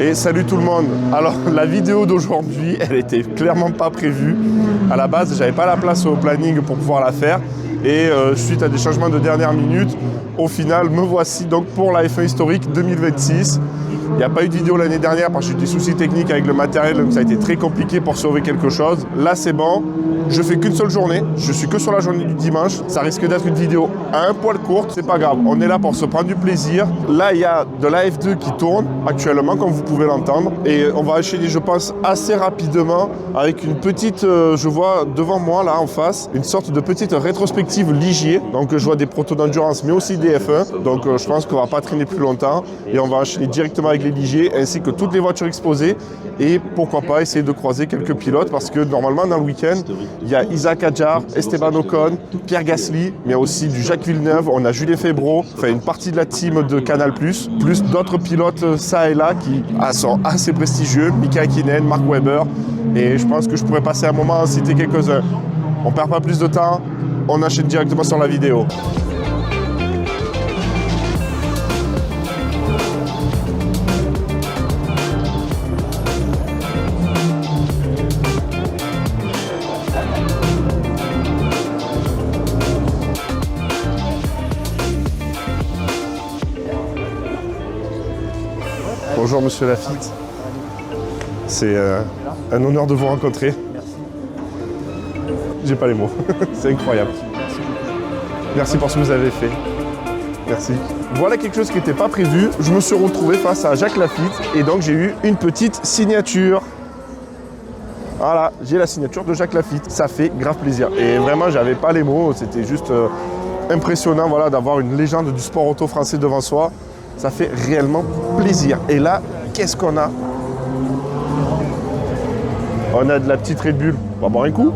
Et salut tout le monde. Alors la vidéo d'aujourd'hui, elle était clairement pas prévue. À la base, j'avais pas la place au planning pour pouvoir la faire. Et suite à des changements de dernière minute, au final, me voici donc pour la F1 historique 2026. Il n'y a pas eu de vidéo l'année dernière parce que j'ai eu des soucis techniques avec le matériel, donc ça a été très compliqué pour sauver quelque chose. Là, c'est bon. Je fais qu'une seule journée. Je suis que sur la journée du dimanche. Ça risque d'être une vidéo un poil courte. C'est pas grave. On est là pour se prendre du plaisir. Là, il y a de la F2 qui tourne actuellement, comme vous pouvez l'entendre. Et on va enchaîner, je pense, assez rapidement avec une petite, je vois devant moi, là, en face, une sorte de petite rétrospective Ligier. Donc, je vois des protos d'endurance, mais aussi des F1. Donc, je pense qu'on va pas traîner plus longtemps. Et on va enchaîner directement avec les Ligier, ainsi que toutes les voitures exposées. Et pourquoi pas essayer de croiser quelques pilotes, parce que normalement, dans le week-end, il y a Isaac Hadjar, Esteban Ocon, Pierre Gasly, mais aussi du Jacques Villeneuve, on a Julien Febvre, enfin une partie de la team de Canal+, plus d'autres pilotes ça et là qui sont assez prestigieux, Mika Hakkinen, Mark Webber, et je pense que je pourrais passer un moment à en citer quelques-uns. On perd pas plus de temps, on enchaîne directement sur la vidéo. Bonjour Monsieur Lafitte, c'est un honneur de vous rencontrer. J'ai pas les mots, c'est incroyable. Merci pour ce que vous avez fait. Merci. Voilà quelque chose qui n'était pas prévu. Je me suis retrouvé face à Jacques Lafitte et donc j'ai eu une petite signature. Voilà, j'ai la signature de Jacques Lafitte. Ça fait grave plaisir. Et vraiment, j'avais pas les mots. C'était juste impressionnant, voilà, d'avoir une légende du sport auto français devant soi. Ça fait réellement plaisir. Et là, qu'est-ce qu'on a? On a de la petite Red Bull. On va boire un coup.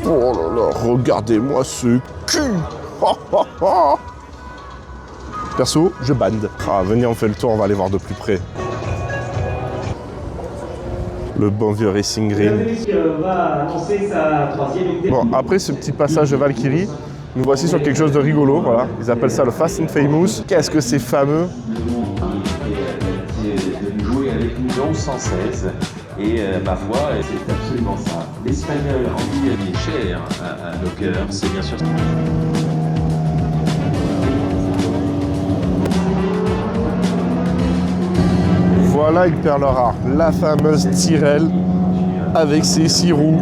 Oh là là, regardez-moi ce cul. Perso, je bande. Ah, venez, on fait le tour, on va aller voir de plus près. Le bon vieux Racing Green. Bon, après ce petit passage de Valkyrie, nous voici sur quelque chose de rigolo. Voilà. Ils appellent ça le Fast and Famous. Qu'est-ce que c'est fameux? Qui est venu jouer avec nous dans 116. Et ma foi, c'est absolument ça. L'Espagnol Andy est cher à nos cœurs, c'est bien sûr. Voilà une perle rare, la fameuse Tyrrell avec ses 6 roues.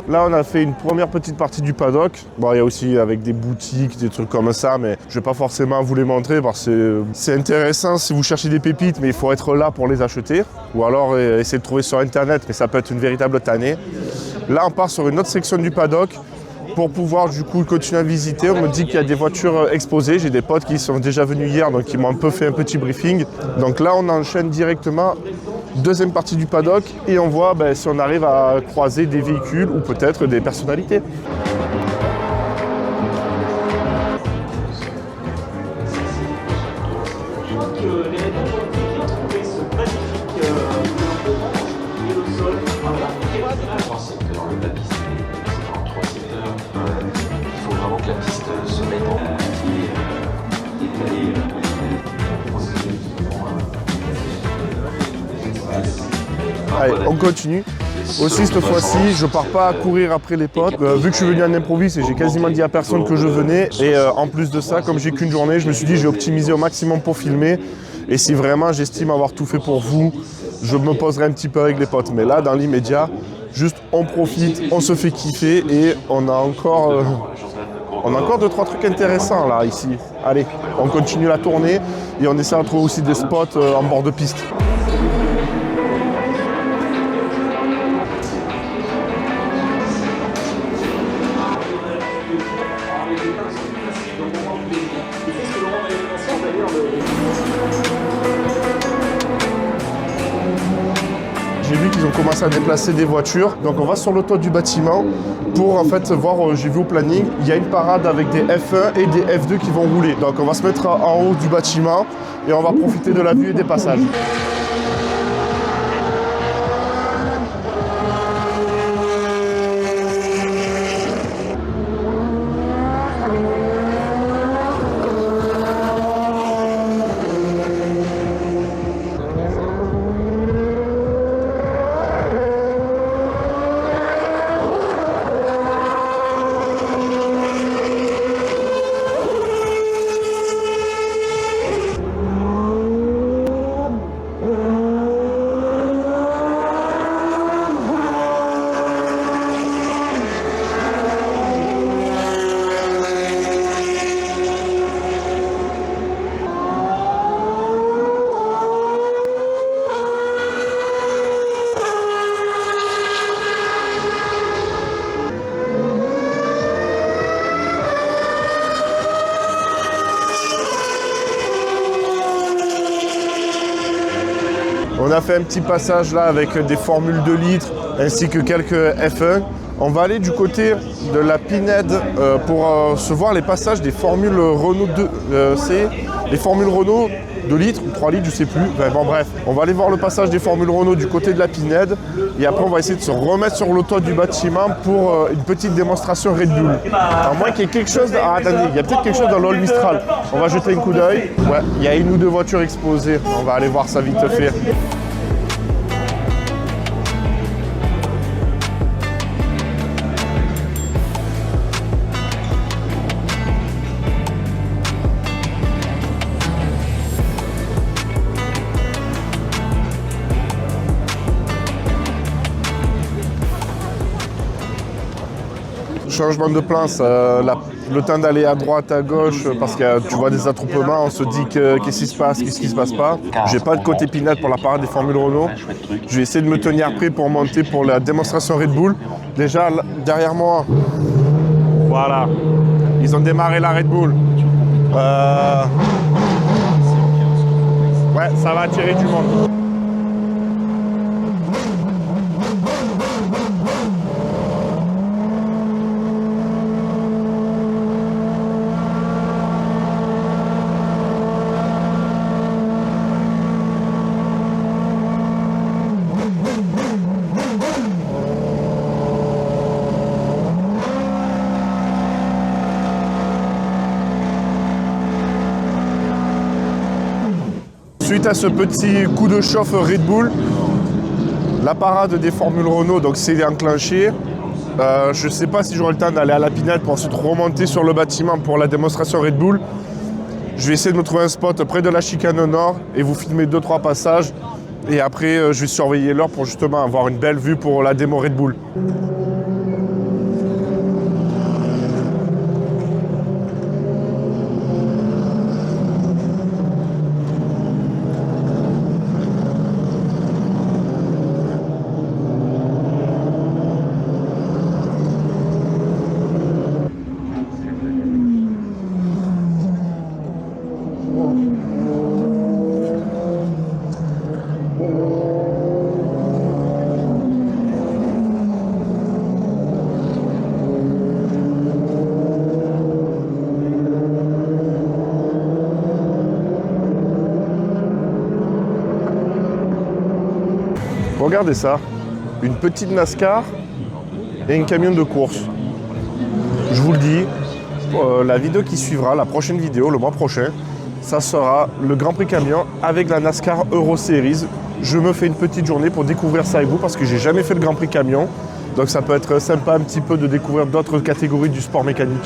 Là, on a fait une première petite partie du paddock. Bon, il y a aussi avec des boutiques, des trucs comme ça, mais je ne vais pas forcément vous les montrer parce que c'est intéressant si vous cherchez des pépites, mais il faut être là pour les acheter. Ou alors essayer de trouver sur Internet, mais ça peut être une véritable tannée. Là, on part sur une autre section du paddock pour pouvoir du coup continuer à visiter. On me dit qu'il y a des voitures exposées. J'ai des potes qui sont déjà venus hier, donc ils m'ont un peu fait un petit briefing. Donc là, on enchaîne directement. Deuxième partie du paddock et on voit si on arrive à croiser des véhicules ou peut-être des personnalités. Allez, on continue. Aussi cette fois-ci, je pars pas à courir après les potes. Vu que je suis venu en improviste et j'ai quasiment dit à personne que je venais. Et en plus de ça, comme j'ai qu'une journée, je me suis dit j'ai optimisé au maximum pour filmer. Et si vraiment j'estime avoir tout fait pour vous, je me poserai un petit peu avec les potes. Mais là, dans l'immédiat, juste on profite, on se fait kiffer et on a encore 2-3 trucs intéressants là ici. Allez, on continue la tournée et on essaie de trouver aussi des spots en bord de piste. J'ai vu qu'ils ont commencé à déplacer des voitures, donc on va sur le toit du bâtiment pour en fait voir, j'ai vu au planning, il y a une parade avec des F1 et des F2 qui vont rouler. Donc on va se mettre en haut du bâtiment et on va profiter de la vue et des passages. On a fait un petit passage là avec des formules 2 litres ainsi que quelques F1. On va aller du côté de la Pinède pour se voir les passages des formules Renault 2C, les formules Renault 2 litres ou 3 litres, je sais plus. Bon bref, on va aller voir le passage des formules Renault du côté de la Pinède et après on va essayer de se remettre sur le toit du bâtiment pour une petite démonstration Red Bull. À moins qu'il y ait quelque chose... Ah attendez, il y a peut-être quelque chose dans l'All Mistral. On va jeter un coup d'œil. Ouais, il y a 1 ou 2 voitures exposées. On va aller voir ça vite fait. Changement de plan, le temps d'aller à droite, à gauche, parce que tu vois des attroupements, on se dit qu'est-ce qui se passe, qu'est-ce qui se passe pas. J'ai pas de côté Pinède pour la parade des formules Renault. Je vais essayer de me tenir prêt pour monter pour la démonstration Red Bull. Déjà, là, derrière moi, voilà, ils ont démarré la Red Bull. Ouais, ça va attirer du monde. Suite à ce petit coup de chauffe Red Bull, la parade des formules Renault donc s'est enclenchée. Je ne sais pas si j'aurai le temps d'aller à la Pinède pour ensuite remonter sur le bâtiment pour la démonstration Red Bull. Je vais essayer de me trouver un spot près de la chicane nord et vous filmer 2-3 passages. Et après, je vais surveiller l'heure pour justement avoir une belle vue pour la démo Red Bull. Regardez ça, une petite NASCAR et un camion de course. Je vous le dis, la vidéo qui suivra, la prochaine vidéo, le mois prochain, ça sera le Grand Prix camion avec la NASCAR Euro Series. Je me fais une petite journée pour découvrir ça avec vous parce que j'ai jamais fait le Grand Prix camion. Donc ça peut être sympa un petit peu de découvrir d'autres catégories du sport mécanique.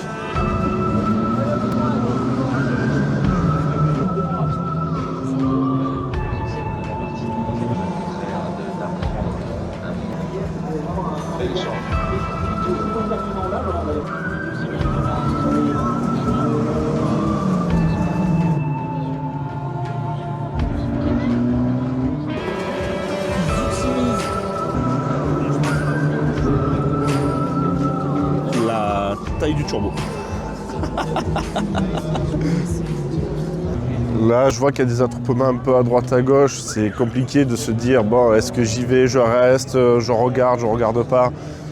La taille du turbo. Là, je vois qu'il y a des attroupements un peu à droite à gauche. C'est compliqué de se dire, bon, est-ce que j'y vais, je reste, je regarde pas,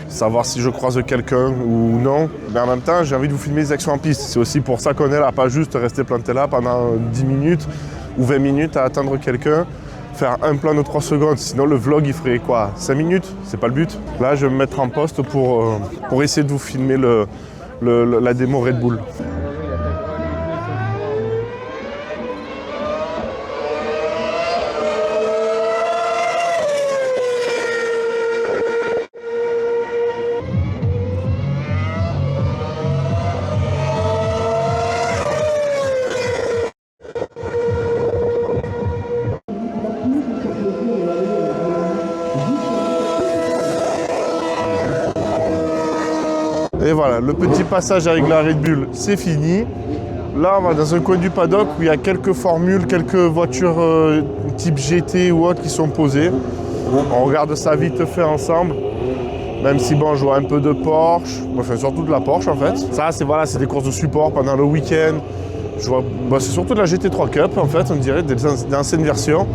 savoir si je croise quelqu'un ou non. Mais en même temps, j'ai envie de vous filmer les actions en piste. C'est aussi pour ça qu'on est là, pas juste rester planté là pendant 10 minutes ou 20 minutes à attendre quelqu'un, faire un plan de 3 secondes. Sinon, le vlog, il ferait quoi, 5 minutes? C'est pas le but. Là, je vais me mettre en poste pour essayer de vous filmer la démo Red Bull. Et voilà, le petit passage avec la Red Bull, c'est fini. Là, on va dans un coin du paddock où il y a quelques formules, quelques voitures type GT ou autres qui sont posées. On regarde ça vite fait ensemble. Même si, bon, je vois un peu de Porsche, enfin surtout de la Porsche en fait. Ça, c'est des courses de support pendant le week-end. Je vois, c'est surtout de la GT3 Cup en fait, on dirait, des anciennes versions.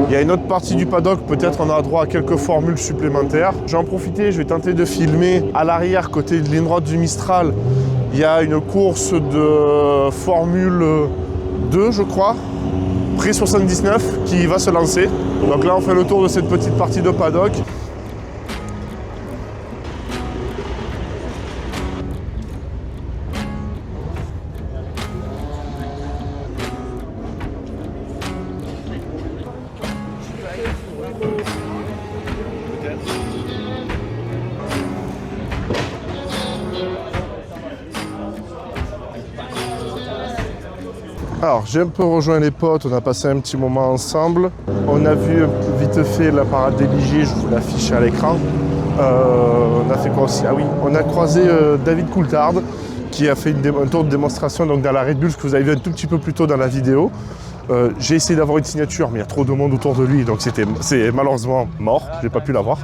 Il y a une autre partie du paddock, peut-être on aura droit à quelques formules supplémentaires. Je vais en profiter, je vais tenter de filmer à l'arrière, côté de ligne droite du Mistral. Il y a une course de Formule 2, je crois, près 79, qui va se lancer. Donc là, on fait le tour de cette petite partie de paddock. Alors, j'ai un peu rejoint les potes, on a passé un petit moment ensemble. On a vu vite fait la parade des Ligiers, je vous l'affiche à l'écran. On a fait quoi aussi? Ah oui, on a croisé David Coulthard qui a fait un tour de démonstration donc, dans la Red Bull, ce que vous avez vu un tout petit peu plus tôt dans la vidéo. J'ai essayé d'avoir une signature, mais il y a trop de monde autour de lui, donc c'est malheureusement mort, j'ai pas pu l'avoir.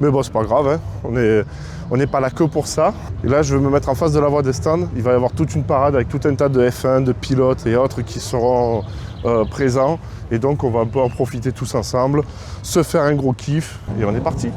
Mais bon, c'est pas grave, hein. On n'est pas là que pour ça. Et là, je vais me mettre en face de la voie des stands. Il va y avoir toute une parade avec tout un tas de F1, de pilotes et autres qui seront présents. Et donc, on va un peu en profiter tous ensemble, se faire un gros kiff, et on est parti.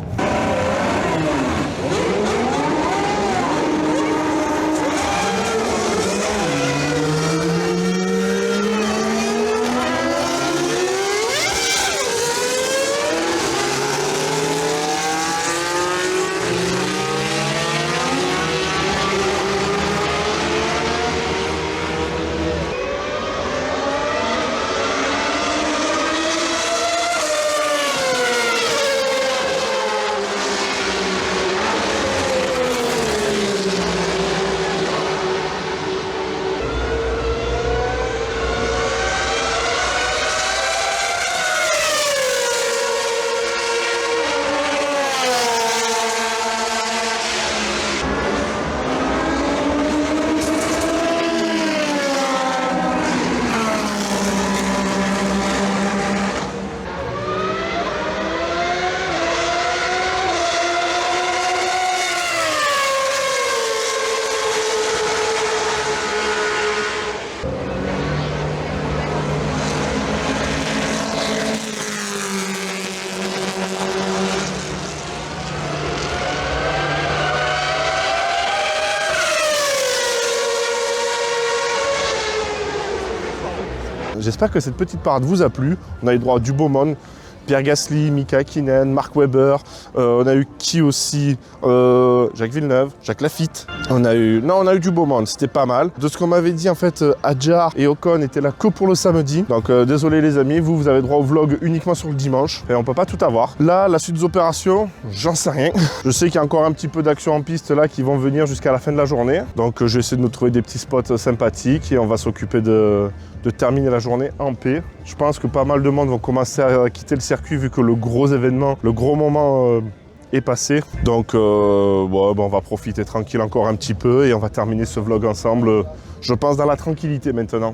J'espère que cette petite parade vous a plu. On a eu droit à du beau monde. Pierre Gasly, Mika Hakkinen, Mark Webber. On a eu qui aussi Jacques Villeneuve, Jacques Lafitte. On a eu du beau monde, c'était pas mal. De ce qu'on m'avait dit, en fait, Hadjar et Ocon étaient là que pour le samedi. Donc désolé les amis, vous avez droit au vlog uniquement sur le dimanche. Et on peut pas tout avoir. Là, la suite des opérations, j'en sais rien. Je sais qu'il y a encore un petit peu d'action en piste là qui vont venir jusqu'à la fin de la journée. Donc je vais essayer de nous trouver des petits spots sympathiques et on va s'occuper de terminer la journée en paix. Je pense que pas mal de monde vont commencer à quitter le circuit vu que le gros événement, le gros moment est passé. Donc on va profiter tranquille encore un petit peu et on va terminer ce vlog ensemble, je pense dans la tranquillité maintenant.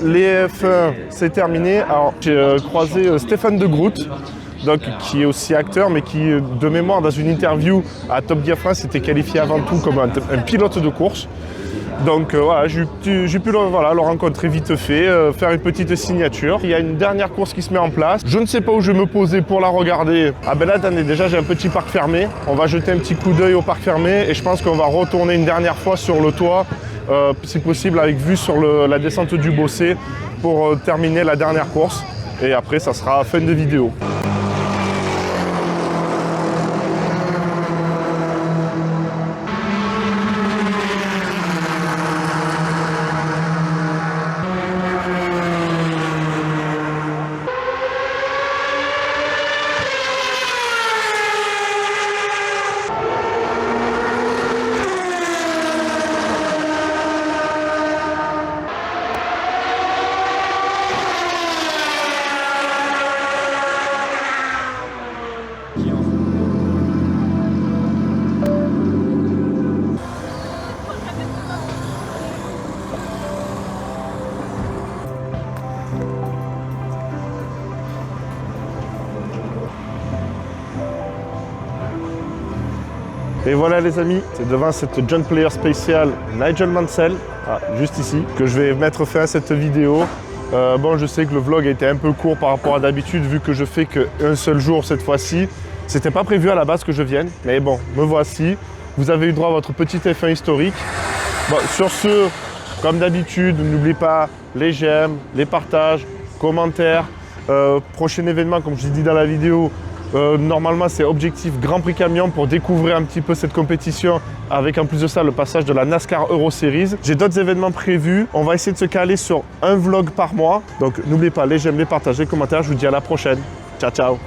Les F1, c'est terminé. Alors, j'ai croisé Stéphane De Groot, donc, qui est aussi acteur, mais qui, de mémoire, dans une interview à Top Gear France, s'était qualifié avant tout comme un pilote de course. Donc voilà, j'ai pu le rencontrer vite fait, faire une petite signature. Il y a une dernière course qui se met en place. Je ne sais pas où je vais me poser pour la regarder. Ah ben là, attendez, déjà j'ai un petit parc fermé. On va jeter un petit coup d'œil au parc fermé et je pense qu'on va retourner une dernière fois sur le toit, si possible avec vue sur la descente du Bossé pour terminer la dernière course. Et après, ça sera fin de vidéo. Et voilà les amis, c'est devant cette Junk Player spéciale Nigel Mansell, juste ici, que je vais mettre fin à cette vidéo. Bon, je sais que le vlog a été un peu court par rapport à d'habitude, vu que je fais qu'un seul jour cette fois-ci. C'était pas prévu à la base que je vienne, mais bon, me voici. Vous avez eu droit à votre petit F1 historique. Bon, sur ce, comme d'habitude, n'oubliez pas les j'aime, les partages, commentaires. Prochain événement, comme je l'ai dit dans la vidéo, normalement c'est objectif Grand Prix Camion pour découvrir un petit peu cette compétition avec en plus de ça le passage de la NASCAR Euro Series. J'ai d'autres événements prévus. On va essayer de se caler sur un vlog par mois. Donc n'oubliez pas les j'aime, les partages, les commentaires. Je vous dis à la prochaine. Ciao, ciao.